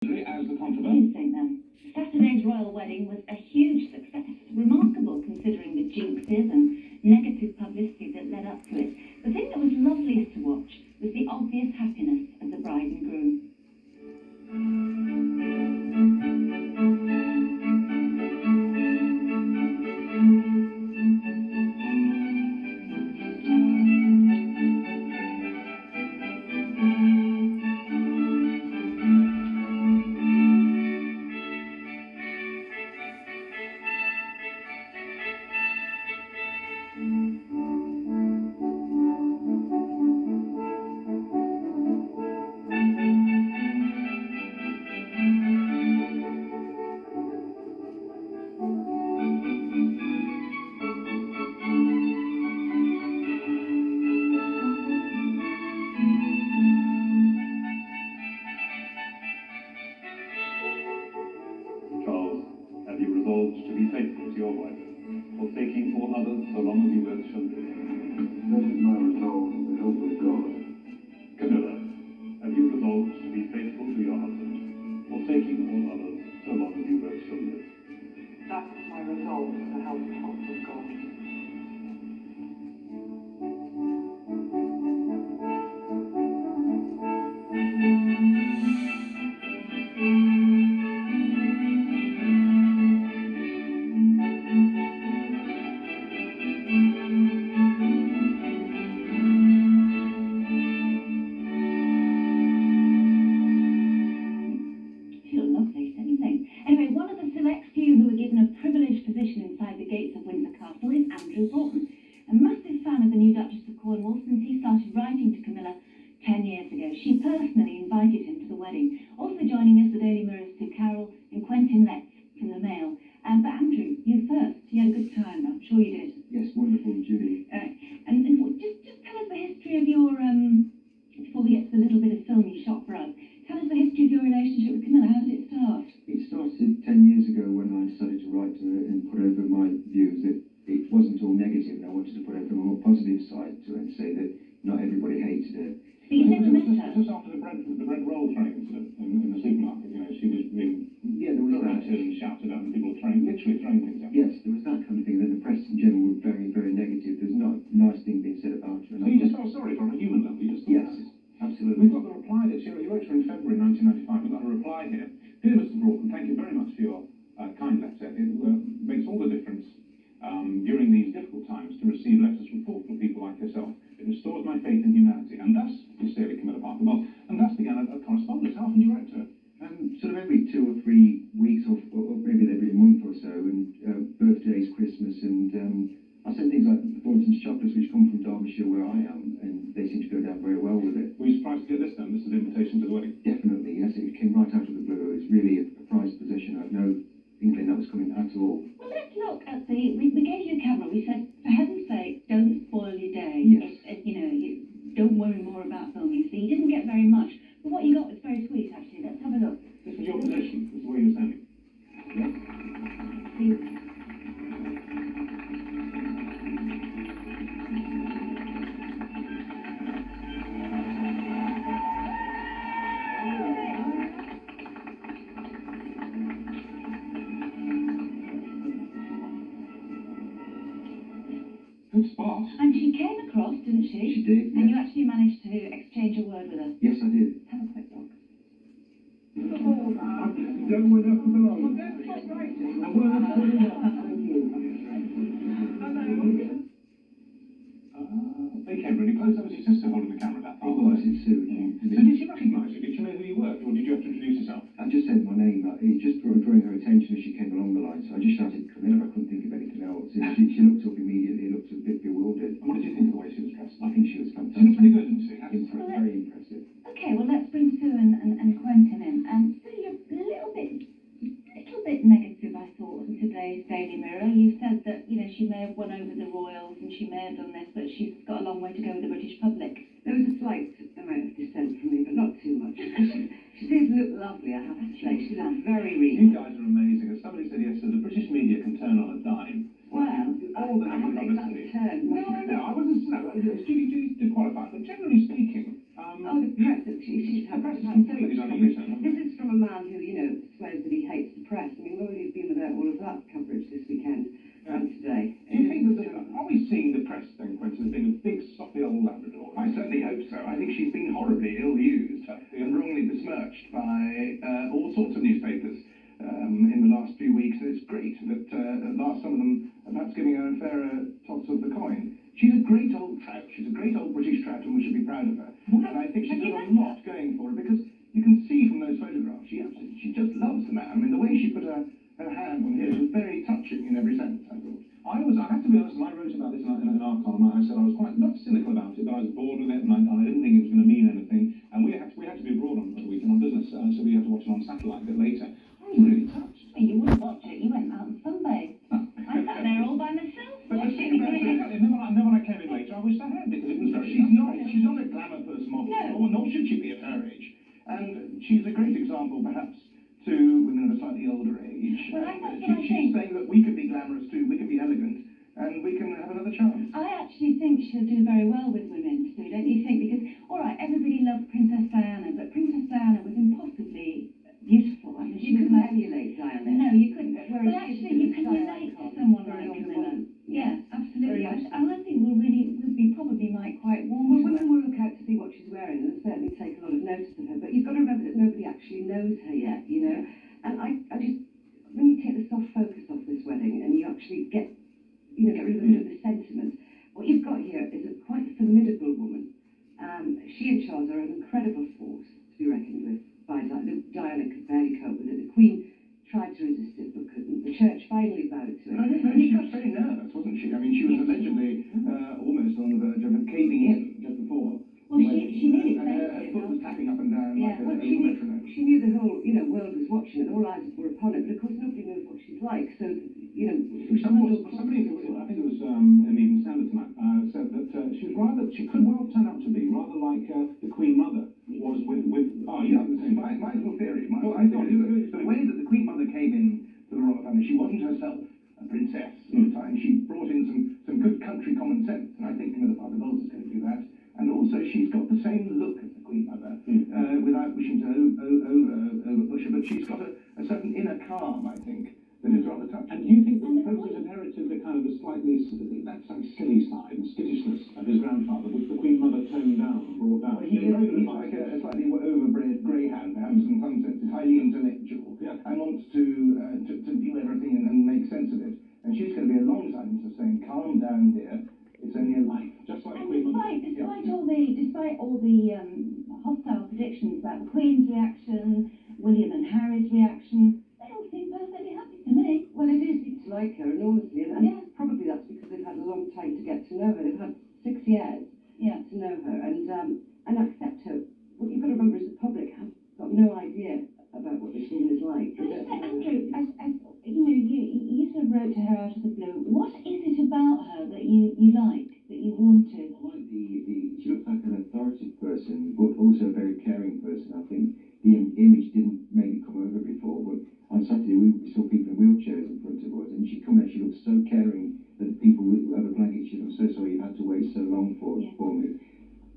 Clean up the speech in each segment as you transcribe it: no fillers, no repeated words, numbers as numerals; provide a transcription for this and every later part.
As the controversy. Saturday's royal wedding was a huge success, remarkable considering the jinxes and negative publicity that led up to it. The thing that was loveliest to watch was the obvious happiness of the bride and groom. To be faithful to your wife, forsaking all others so long as you both shall live. That is my resolve with the help of God. Camilla, have you resolved to be faithful to your husband, forsaking all others so long as you both shall live? That is my resolve with the help of God. Broughton, a massive fan of the new Duchess of Cornwall since he started writing to Camilla 10 years ago. She personally invited him to the wedding. Also joining us, the Daily Mirror's Sue Carroll and Quentin Letts from the Mail. But Andrew, you first. You had a good time, I'm sure you did. Yes, wonderful, Judy. And just tell us the history of your, before we get to the little bit of film you shot for us, tell us the history of your relationship with Camilla. How did it start? It started 10 years ago when I decided to write to her and put over my views. It wasn't all negative, and I wanted to put over a more positive side to it and say that not everybody hated her. But you never met her. Just after the bread roll throwing incident in the supermarket, she was being there was that. and shouted at, and people were literally throwing things at her. Yes, there was that kind of thing. Then the press in general were very, very negative. There's not a nice thing being said about her. So you just felt sorry for her on a human level? You just thought yes, absolutely. We've got the reply that you wrote to her in February 1995. We've got a reply here. Dear Mr. Broughton, thank you very much for your kind letter. It makes all the difference during these difficult times to receive letters from thoughtful people like yourself. It restores my faith in humanity. And thus, sincerely, Camilla Parker. Well, and thus began a correspondence. How often do you write to her? Sort of every 2 or 3 weeks, or maybe every month or so, and birthdays, Christmas, and I send things like Thornton's chocolates, which come from Derbyshire, where I am, and they seem to go down very well with it. Were you surprised to get this done? This is an invitation to the wedding? Definitely, yes. It came right out of the blue. It's really a prized possession. I had no inkling that was coming at all. Well, let's look at we gave you a camera. We said, for heaven's sake, don't spoil your day. Yes. You don't worry more about filming. So you didn't get very much, but what you got was very sweet, actually. Let's have a look. This was your position. This is where you were standing. Yes. Good spot. And she came across, didn't she? She did, And yes. you actually managed to exchange a word with her. Yes, I did. Have a quick look. They came really close. That was your sister holding the camera that far. It was, it's Sue. So did she recognise you? Did she know who you were? Or did you have to introduce yourself? I just said my name. It just drawing her attention as she came along the line. So I just shouted, Camilla. I couldn't think of anything else. She looked up immediately, looked a bit bewildered. And what did you think of the way she was dressed? I think she was She fantastic. looked pretty good, didn't she? Very impressive. Okay, well, let's bring Sue and Quentin in. Sue, you're a little bit negative, I thought, in today's Daily Mirror. You said that, she may have won over the royals and she may have done this, but she's got a long way to go with the British public. There was a slight amount of dissent from me, but not too much. She did look lovely, I have to say. She looked very real. You guys are amazing. As somebody said yesterday, the British media can turn on a dime. Well, all the I haven't exactly turned. No, I wasn't. Judy did quite a bit, but generally speaking, the press, she's had the press is so completely much done a coverage. U-turn, hasn't This it? is from a man who swears that he hates the press. I mean, where would he have been without all of that coverage this weekend and today? Do you think that, are we seeing the press then, Quentin, as being a big, soppy old Labrador? I certainly hope so. I think she's been horribly ill-used and wrongly besmirched by all sorts of newspapers in the last few weeks, and it's great that at last some of them are perhaps giving her a fairer toss of the coin. She's a great old trout. She's a great old British trout, and we should be proud of her. And I think she's got a lot going for her, because you can see from those photographs, she just loves the man. I mean, the way she put her hand on his was very touching in every sense, I thought. I have to be honest, and I wrote about this in our column. I said I was quite, not cynical about it, but I was bored with it, and I didn't think it was going to mean anything. And we had to be abroad on the weekend on business, so we had to watch it on satellite a bit later. I was really touched. Well, you wouldn't watch it. You went out on Sunday. I sat there all by myself watching it. And then when I came in later, I wished I had, because it was very She's not a glamour-first model, nor should she be at her age. And she's a great example, perhaps, to women of a slightly older age. Well, that's what I She's think. saying that we can be glamorous too, we can be elegant, and we can have another chance. I actually think she'll do very well with women, Sue, don't you think? Because, all right, everybody loved Princess Diana, but Princess Diana was impossibly beautiful. I mean, You couldn't emulate Diana. No, you couldn't. Whereas But actually, you can relate to someone like Camilla. Yeah, absolutely. And I think we'll be probably might quite warm Well, to women her. will look out to see what she's wearing and certainly take a lot of notice of her. But you've got to remember that nobody actually knows her yet, And I just, when you take the soft focus off this wedding and you actually get rid of a bit of the sentiment, what you've got here is a quite formidable woman. She and Charles are an incredible force to be reckoned with by Diana could barely cope with it. The Queen tried to resist it but couldn't. The church finally bowed to it. I don't know, she was very nervous, wasn't she? I mean, she was allegedly almost on the verge of caving in just before. Well, she nearly And her foot was tapping up and down Yeah, like a She little metronome. knew the whole, world was watching it. All eyes were upon it. But of course, nobody knows what she's like. So, Somebody, I think it was in the Evening Standard tonight, said that she could well turn out to be rather like the Queen Mother was with My little theory, I thought the way that the Queen Mother came in to the royal family, she wasn't herself a princess at the time. She brought in some good country common sense, and I think Camilla Parker-Bowles is going to do that. And also, she's got the same look as the Queen Mother, without wishing to overpush her, but she's got a certain inner calm, I think, that is rather touching. And do you think that Prince inherited the kind of the slightly, that silly side and skittishness of his grandfather, which the Queen Mother toned down and brought down? He's like a slightly overbred greyhound, perhaps, in some sense. He's highly intellectual and wants to view everything and make sense of it. And she's going to be a long time to saying, calm down, dear. It's only a life. Just like the Queen Mother. Despite all the hostile predictions about the Queen's reaction, William and Harry's reaction, they all seem perfectly happy to me. well, it is. It's like her enormously. And probably that's because they've had a long time to get to know her. They've had 6 years to know her and accept her. What you've got to remember is the public have got no idea about what this woman is like. Can I say, Andrew, you sort of wrote to her out of the blue. What is it about her that you like, that you wanted? I like she looks like an authoritative person, but also a very caring person. I think the image didn't maybe come over before, but on Saturday we saw people in wheelchairs in front of us, and she come out, she looked so caring that people who have a blanket, she said, I'm so sorry you had to wait so long for me.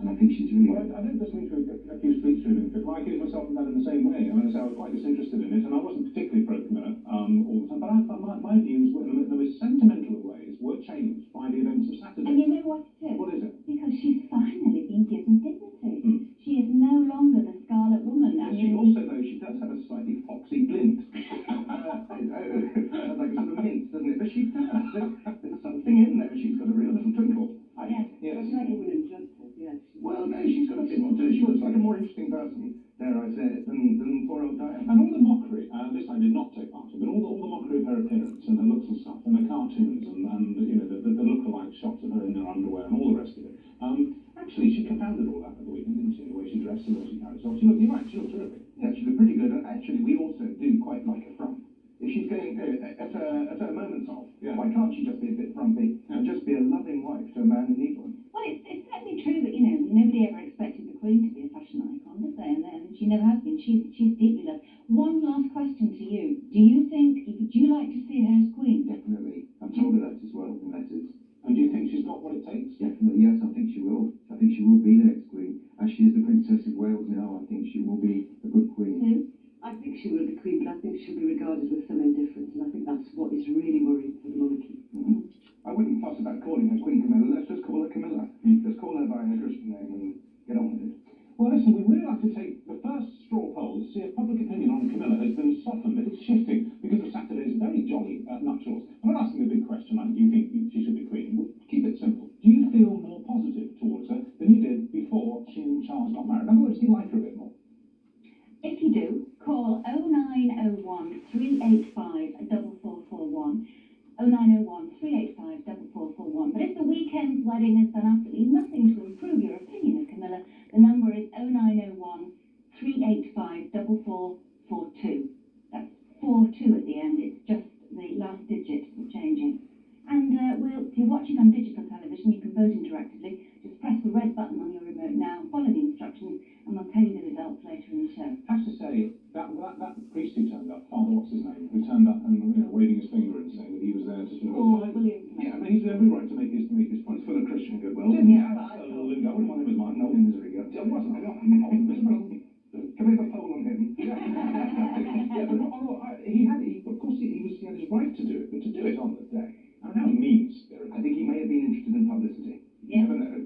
And I think she's really... Well, I didn't listen to a few speeches through it. I accuse myself of that in the same way. I mean, I was quite disinterested in it, and I wasn't particularly pro-Camilla all the time, but I thought my views, in the most sentimental ways, were changed by the events of Saturday. And you know what it is? What is it? Because she's finally been given dignity. She is no longer the Scarlet Woman. She also, though, she does have a slightly foxy glint. Like a sort of mint, doesn't it? But she does. There's something in there. She's got a real little twinkle. Yes. It's like a woman dreadful, yes. Well, no, she's got a bit more to her. She looks like a more interesting person, dare I say it, than poor old Diana. And all the mockery, this I did not take part in, but all the mockery of her appearance and her looks and stuff, and the cartoons and the look-alike shots of her in her underwear and all the rest of it. Actually, she confounded all that at the weekend, didn't she? The way she dressed and the way she carried herself. You're right, she looked terrific. Yeah, she looked pretty good. And actually, we also do quite like a frump. If she's going at her moments off, why can't she just be a bit frumpy and just be a loving wife to a man who needs one? Well, it's certainly true that, nobody ever expected the Queen to be a fashion icon, did they? And she never has been. She's deeply loved. One last question to you. Would you like to see her as Queen? Definitely. I've told her that as well in letters. And do you think she's got what it takes? Definitely, yes, I think she will. I think she will be the next Queen. As she is the Princess of Wales now, I think she will be a good Queen. Who? I think she will, Queen, but I think she'll be regarded with some indifference, and I think that's what is really worrying for the monarchy. I wouldn't fuss about calling her Queen Camilla. Let's just call her Camilla. Just call her by her Christian name and get on with it. Well, listen, we'd really like to take the first straw poll to see if public opinion on Camilla has been softened, if it's shifting, because of Saturday's very jolly nuptials. I'm not asking a big question like, do you think she should be Queen? We'll keep it simple. Do you feel more positive towards her than you did before she and Charles got married? In other words, do you like her a bit more? If you do, call 0901 385 4441. 0901 385 4441. But if the weekend's wedding has done absolutely nothing to improve your opinion of Camilla, the number is 0901 385 4442. That's 42 at the end. It's just the last digit changing. And if you're watching on digital television, you can vote interactively. Just press the red button on your remote now, follow the instructions, and we'll tell you the results later in the show. I have to say, that priest who turned up, Father, what's his name, who turned up and, waving his finger and saying that he was there to sort of... William. Yeah, I mean, he's every right to make his point. Full of Christian goodwill. Yeah, absolutely. I wouldn't want him as mine. No misery. It wasn't. I wasn't miserable. Can we have a poll on him? Yeah, but he had his right to do it, but to do it on the day. I know he means. I think he may have been interested in publicity. Yeah. You never know.